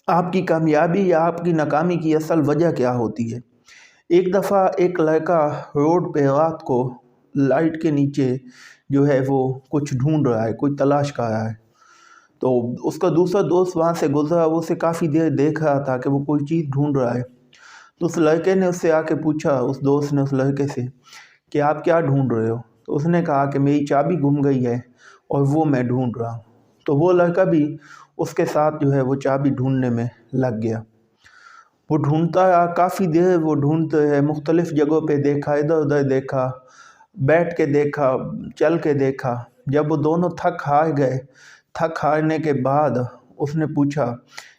آپ کی کامیابی یا آپ کی ناکامی کی اصل وجہ کیا ہوتی ہے۔ ایک دفعہ ایک لڑکا روڈ پہ رات کو لائٹ کے نیچے جو ہے وہ کچھ ڈھونڈ رہا ہے، کوئی تلاش کر رہا ہے۔ تو اس کا دوسرا دوست وہاں سے گزرا، وہ اسے کافی دیر دیکھ رہا تھا کہ وہ کوئی چیز ڈھونڈ رہا ہے۔ تو اس لڑکے نے اس سے آ کے پوچھا، اس دوست نے اس لڑکے سے کہ آپ کیا ڈھونڈ رہے ہو؟ تو اس نے کہا کہ میری چابی گم گئی ہے اور وہ میں ڈھونڈ رہا ہوں۔ تو وہ لڑکا بھی اس کے ساتھ جو ہے وہ چابی ڈھونڈنے میں لگ گیا۔ وہ ڈھونڈتا رہا، کافی دیر وہ ڈھونڈتے ہے، مختلف جگہوں پہ دیکھا، ادھر ادھر دیکھا، بیٹھ کے دیکھا، چل کے دیکھا۔ جب وہ دونوں تھک ہار گئے، تھک ہارنے کے بعد اس نے پوچھا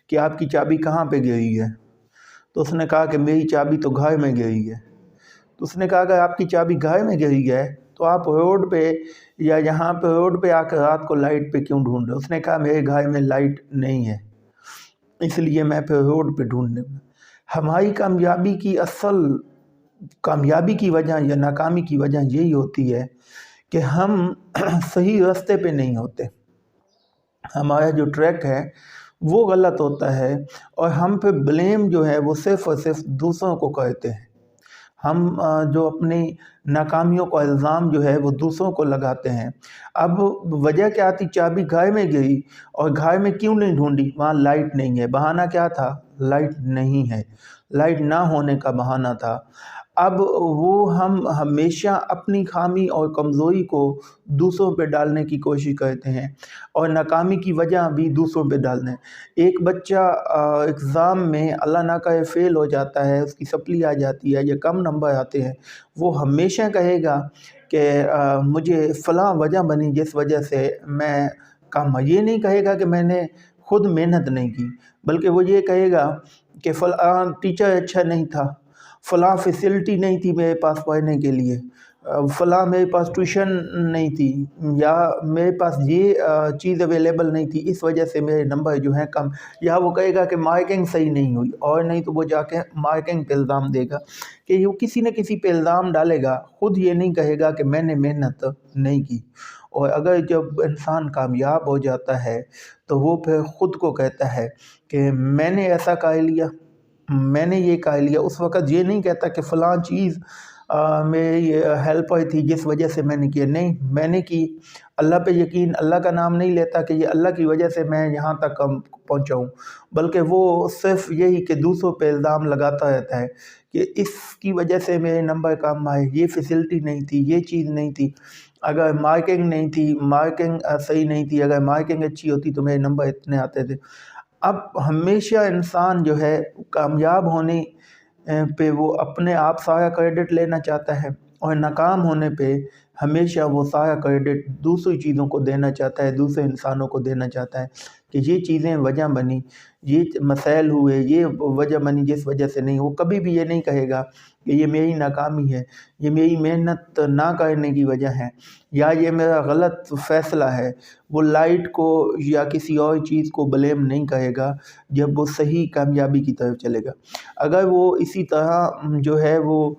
کہ آپ کی چابی کہاں پہ گئی ہے؟ تو اس نے کہا کہ میری چابی تو گھر میں گئی ہے۔ تو اس نے کہا کہ آپ کی چابی گھر میں گئی ہے تو آپ روڈ پہ یا یہاں پہ روڈ پہ آ کر رات کو لائٹ پہ کیوں ڈھونڈ رہے؟ اس نے کہا میرے گھر میں لائٹ نہیں ہے، اس لیے میں پھر روڈ پہ ڈھونڈنے میں۔ ہماری کامیابی کی وجہ یا ناکامی کی وجہ یہی ہوتی ہے کہ ہم صحیح راستے پہ نہیں ہوتے، ہمارا جو ٹریک ہے وہ غلط ہوتا ہے، اور ہم پہ بلیم جو ہے وہ صرف اور صرف دوسروں کو کرتے ہیں۔ ہم جو اپنی ناکامیوں کو الزام جو ہے وہ دوسروں کو لگاتے ہیں۔ اب وجہ کیا تھی؟ چابی گھر میں گئی، اور گھر میں کیوں نہیں ڈھونڈی؟ وہاں لائٹ نہیں ہے۔ بہانہ کیا تھا؟ لائٹ نہیں ہے، لائٹ نہ ہونے کا بہانہ تھا۔ اب ہم ہمیشہ اپنی خامی اور کمزوری کو دوسروں پہ ڈالنے کی کوشش کرتے ہیں، اور ناکامی کی وجہ بھی دوسروں پہ ڈالتے ہیں۔ ایک بچہ ایگزام میں اللہ نہ کرے فیل ہو جاتا ہے، اس کی سپلی آ جاتی ہے یا کم نمبر آتے ہیں، وہ ہمیشہ کہے گا کہ مجھے فلاں وجہ بنی جس وجہ سے میں کم۔ یہ نہیں کہے گا کہ میں نے خود محنت نہیں کی، بلکہ وہ یہ کہے گا کہ فلاں ٹیچر اچھا نہیں تھا، فلاں فیسلٹی نہیں تھی میرے پاس پڑھنے کے لیے، فلاں میرے پاس ٹیوشن نہیں تھی، یا میرے پاس یہ چیز اویلیبل نہیں تھی، اس وجہ سے میرے نمبر جو ہیں کم۔ یا وہ کہے گا کہ مارکنگ صحیح نہیں ہوئی، اور نہیں تو وہ جا کے مارکنگ پہ الزام دے گا، کہ وہ کسی نہ کسی پہ الزام ڈالے گا، خود یہ نہیں کہے گا کہ میں نے محنت نہیں کی۔ اور اگر جب انسان کامیاب ہو جاتا ہے تو وہ پھر خود کو کہتا ہے کہ میں نے ایسا کر لیا، میں نے یہ کر لیا۔ اس وقت یہ نہیں کہتا کہ فلاں چیز میری ہیلپر تھی جس وجہ سے میں نے کیا، نہیں، میں نے کی۔ اللہ پہ یقین، اللہ کا نام نہیں لیتا کہ یہ اللہ کی وجہ سے میں یہاں تک پہنچا ہوں، بلکہ وہ صرف یہی کہ دوسروں پہ الزام لگاتا رہتا ہے کہ اس کی وجہ سے میرے نمبر کم آئے، یہ فیسلٹی نہیں تھی، یہ چیز نہیں تھی، اگر مارکنگ نہیں تھی، مارکنگ صحیح نہیں تھی، اگر مارکنگ اچھی ہوتی تو میرے نمبر اتنے آتے تھے۔ اب ہمیشہ انسان جو ہے کامیاب ہونے پہ وہ اپنے آپ سارا کریڈٹ لینا چاہتا ہے، اور ناکام ہونے پہ ہمیشہ وہ سارا کریڈٹ دوسری چیزوں کو دینا چاہتا ہے، دوسرے انسانوں کو دینا چاہتا ہے کہ یہ چیزیں وجہ بنی، یہ مسائل ہوئے، یہ وجہ بنی جس وجہ سے نہیں۔ وہ کبھی بھی یہ نہیں کہے گا کہ یہ میری ناکامی ہے، یہ میری محنت نہ کرنے کی وجہ ہے، یا یہ میرا غلط فیصلہ ہے۔ وہ لائٹ کو یا کسی اور چیز کو بلیم نہیں کہے گا جب وہ صحیح کامیابی کی طرف چلے گا۔ اگر وہ اسی طرح جو ہے وہ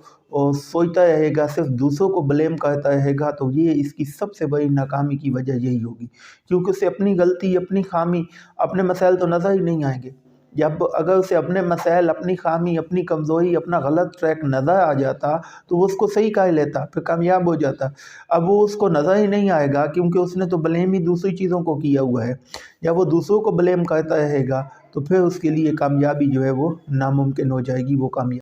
سوچتا رہے گا، صرف دوسروں کو بلیم کرتا رہے گا، تو یہ اس کی سب سے بڑی ناکامی کی وجہ یہی ہوگی، کیونکہ اسے اپنی غلطی، اپنی خامی، اپنے مسائل تو نظر ہی نہیں آئیں گے۔ اگر اسے اپنے مسائل، اپنی خامی، اپنی کمزوری، اپنا غلط ٹریک نظر آ جاتا تو وہ اس کو صحیح کر لیتا، پھر کامیاب ہو جاتا۔ اب وہ اس کو نظر ہی نہیں آئے گا کیونکہ اس نے تو بلیم ہی دوسری چیزوں کو کیا ہوا ہے، یا وہ دوسروں کو بلیم کرتا رہے گا، تو پھر اس کے لیے کامیابی جو ہے وہ ناممکن ہو جائے گی، وہ کامیابی